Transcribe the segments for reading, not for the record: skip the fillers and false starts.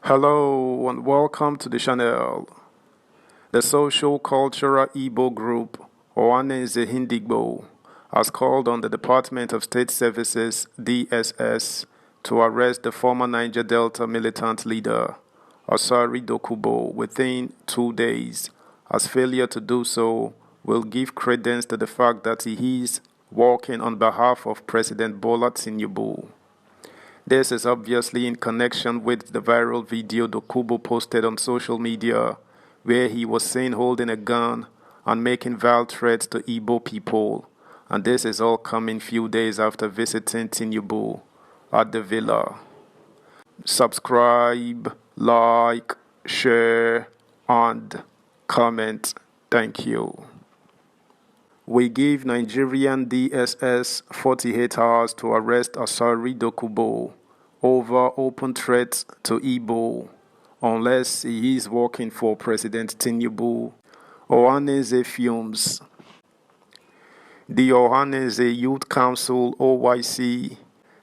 Hello and welcome to the channel. The social cultural Igbo group, Ohaeneze'S, has called on the Department of State Services (DSS) to arrest the former Niger Delta militant leader, Dokubo, within 2 days, as failure to do so will give credence to the fact that he is working on behalf of President Bola Tinubu. This is obviously in connection with the viral video Dokubo posted on social media, where he was seen holding a gun and making vile threats to Igbo people, and this is all coming few days after visiting Tinubu at the villa. Subscribe, like, share, and comment. Thank you. We give Nigerian DSS 48 hours to arrest Dokubo over open threats to Igbo, unless he is working for President Tinubu. Ohaeneze'S fumes. The Ohaeneze'S Youth Council (OYC),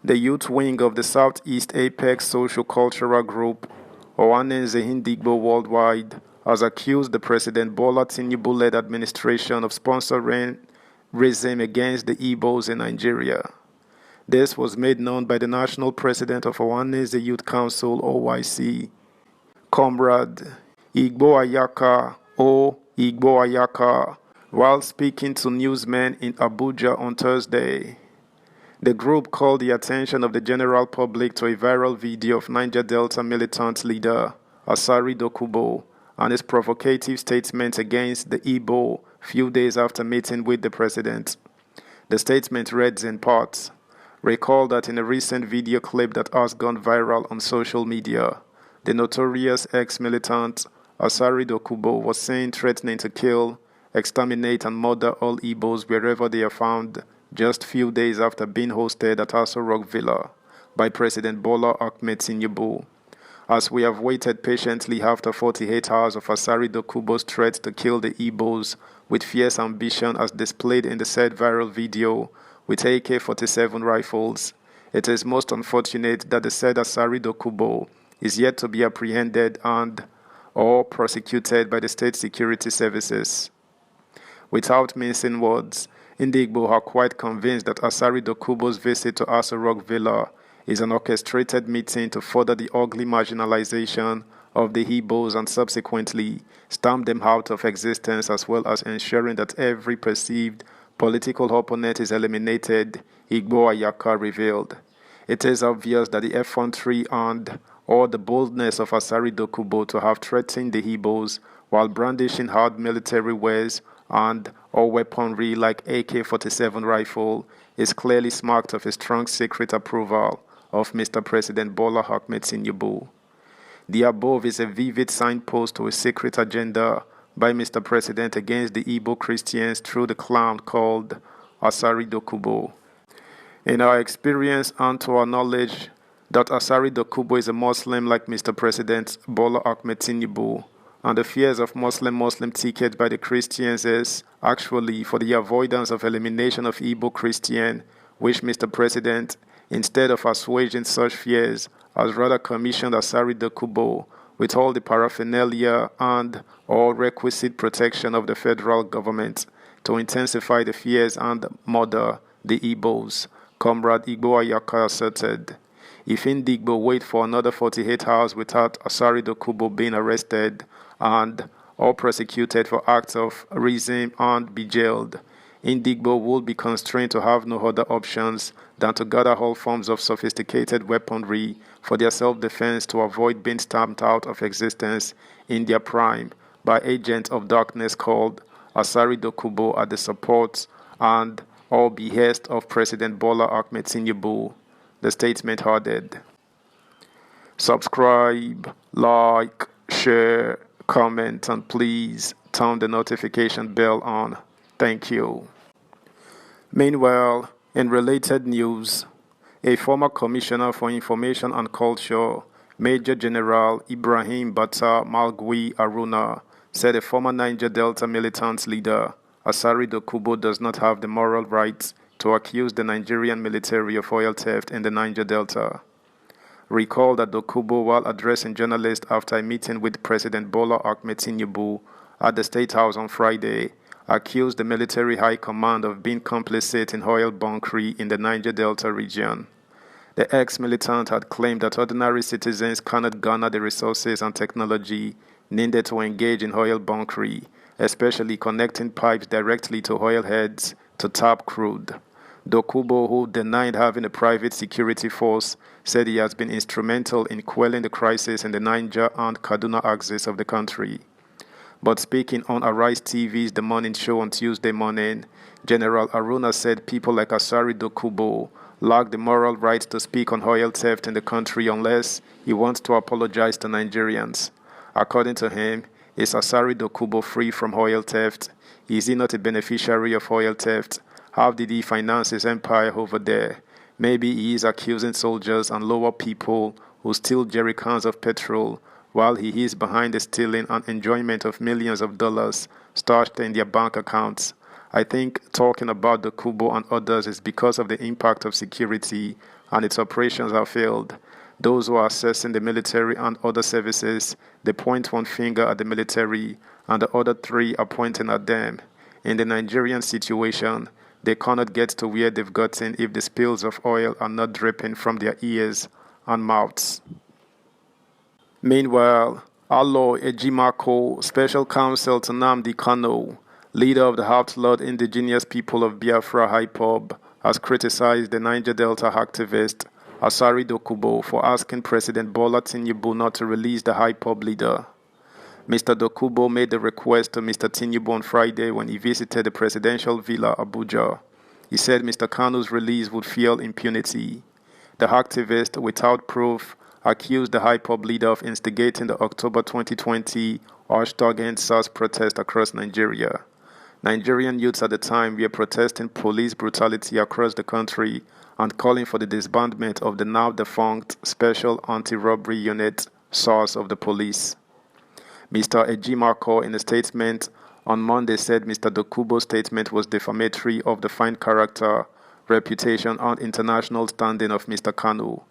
the youth wing of the Southeast Apex Social Cultural Group, Ohaeneze'S worldwide, has accused the President Bola Tinubu-led administration of sponsoring racism against the Igbos in Nigeria. This was made known by the national president of Ohaeneze'S Youth Council (OYC), Comrade Igbo Ayaka Igbo Ayaka, while speaking to newsmen in Abuja on Thursday. The group called the attention of the general public to a viral video of Niger Delta militant leader Dokubo and his provocative statements against the Igbo few days after meeting with the president. The statement reads in part, "Recall that in a recent video clip that has gone viral on social media, the notorious ex-militant Dokubo was seen threatening to kill, exterminate and murder all Igbos wherever they are found just few days after being hosted at Aso Rock Villa by President Bola Ahmed Tinubu. As we have waited patiently after 48 hours of Dokubo's threat to kill the Igbos with fierce ambition as displayed in the said viral video with AK-47 rifles, it is most unfortunate that the said Dokubo is yet to be apprehended and/or prosecuted by the state security services. Without mincing words, Igbo are quite convinced that Dokubo's visit to Aso Rock Villa is an orchestrated meeting to further the ugly marginalization of the Igbos and subsequently stamp them out of existence, as well as ensuring that every perceived political opponent is eliminated, Igbo Ayaka revealed. It is obvious that the effrontery and/or the boldness of Dokubo to have threatened the Igbos while brandishing hard military wares and/or weaponry like AK-47 rifle is clearly marked of a strong secret approval of Mr. President Bola Ahmed Tinubu. The above is a vivid signpost to a secret agenda by Mr. President against the Igbo Christians through the clown called Dokubo. In our experience and to our knowledge that Dokubo is a Muslim like Mr. President Bola Ahmed Tinubu, and the fears of Muslim ticket by the Christians is actually for the avoidance of elimination of Igbo Christian, which Mr. President, instead of assuaging such fears, has rather commissioned Dokubo with all the paraphernalia and all requisite protection of the federal government to intensify the fears and murder the Igbos, Comrade Igbo Ayaka asserted. If Igbo wait for another 48 hours without Dokubo being arrested and/or prosecuted for acts of racism and be jailed, Igbo will be constrained to have no other options than to gather all forms of sophisticated weaponry for their self-defense to avoid being stamped out of existence in their prime by agents of darkness called Dokubo at the support and/or behest of President Bola Ahmed Tinubu, the statement added. Subscribe, like, share, comment, and please turn the notification bell on. Thank you. Meanwhile, in related news, a former Commissioner for Information and Culture, Major General Ibrahim Bata Malgui Aruna, said a former Niger Delta militant leader, Dokubo, does not have the moral right to accuse the Nigerian military of oil theft in the Niger Delta. recalled that Dokubo, while addressing journalists after a meeting with President Bola Ahmed Tinubu at the State House on Friday, accused the military high command of being complicit in oil bunkering in the Niger Delta region. The ex-militant had claimed that ordinary citizens cannot garner the resources and technology needed to engage in oil bunkering, especially connecting pipes directly to oil heads to tap crude. Dokubo, who denied having a private security force, said he has been instrumental in quelling the crisis in the Niger and Kaduna axis of the country. But speaking on Arise TV's The Morning Show on Tuesday morning, General Aruna said people like Asari Dokubo lack the moral right to speak on oil theft in the country unless he wants to apologize to Nigerians. According to him, is Asari Dokubo free from oil theft? Is he not a beneficiary of oil theft? How did he finance his empire over there? Maybe he is accusing soldiers and lower people who steal jerry cans of petrol while he is behind the stealing and enjoyment of millions of dollars stashed in their bank accounts. I think talking about Dokubo and others is because of the impact of security and its operations have failed. Those who are assessing the military and other services, they point one finger at the military and the other three are pointing at them. In the Nigerian situation, they cannot get to where they've gotten if the spills of oil are not dripping from their ears and mouths. Meanwhile, Alo Ejimako, Special Counsel to Nnamdi Kanu, leader of the outlawed indigenous people of Biafra IPOB, has criticized the Niger Delta activist Asari Dokubo for asking President Bola Tinubu not to release the IPOB leader. Mr. Dokubo made the request to Mr. Tinubu on Friday when he visited the presidential villa Abuja. He said Mr. Kanu's release would fuel impunity. The activist, without proof, accused the IPOB leader of instigating the October 2020 #EndSARS protest across Nigeria. Nigerian youths at the time were protesting police brutality across the country and calling for the disbandment of the now-defunct Special Anti-Robbery Unit, SARS of the police. Mr. Ejimako, in a statement on Monday, said Mr. Dokubo's statement was defamatory of the fine character, reputation, and international standing of Mr. Kanu.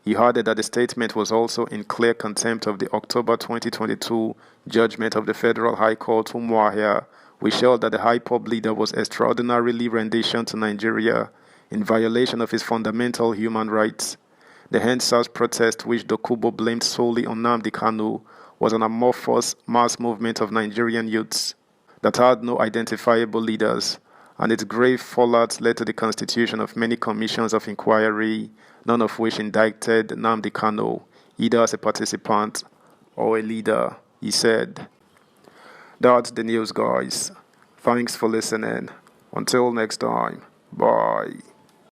He added that the statement was also in clear contempt of the October 2022 judgment of the Federal High Court Umuahia, which held that the IPOB leader was extraordinarily rendition to Nigeria in violation of his fundamental human rights. The EndSARS protest, which Dokubo blamed solely on Nnamdi Kanu, was an amorphous mass movement of Nigerian youths that had no identifiable leaders, and its grave fallout led to the constitution of many commissions of inquiry, none of which indicted Nnamdi Kanu, either as a participant or a leader, he said. That's the news, guys. Thanks for listening. Until next time, bye.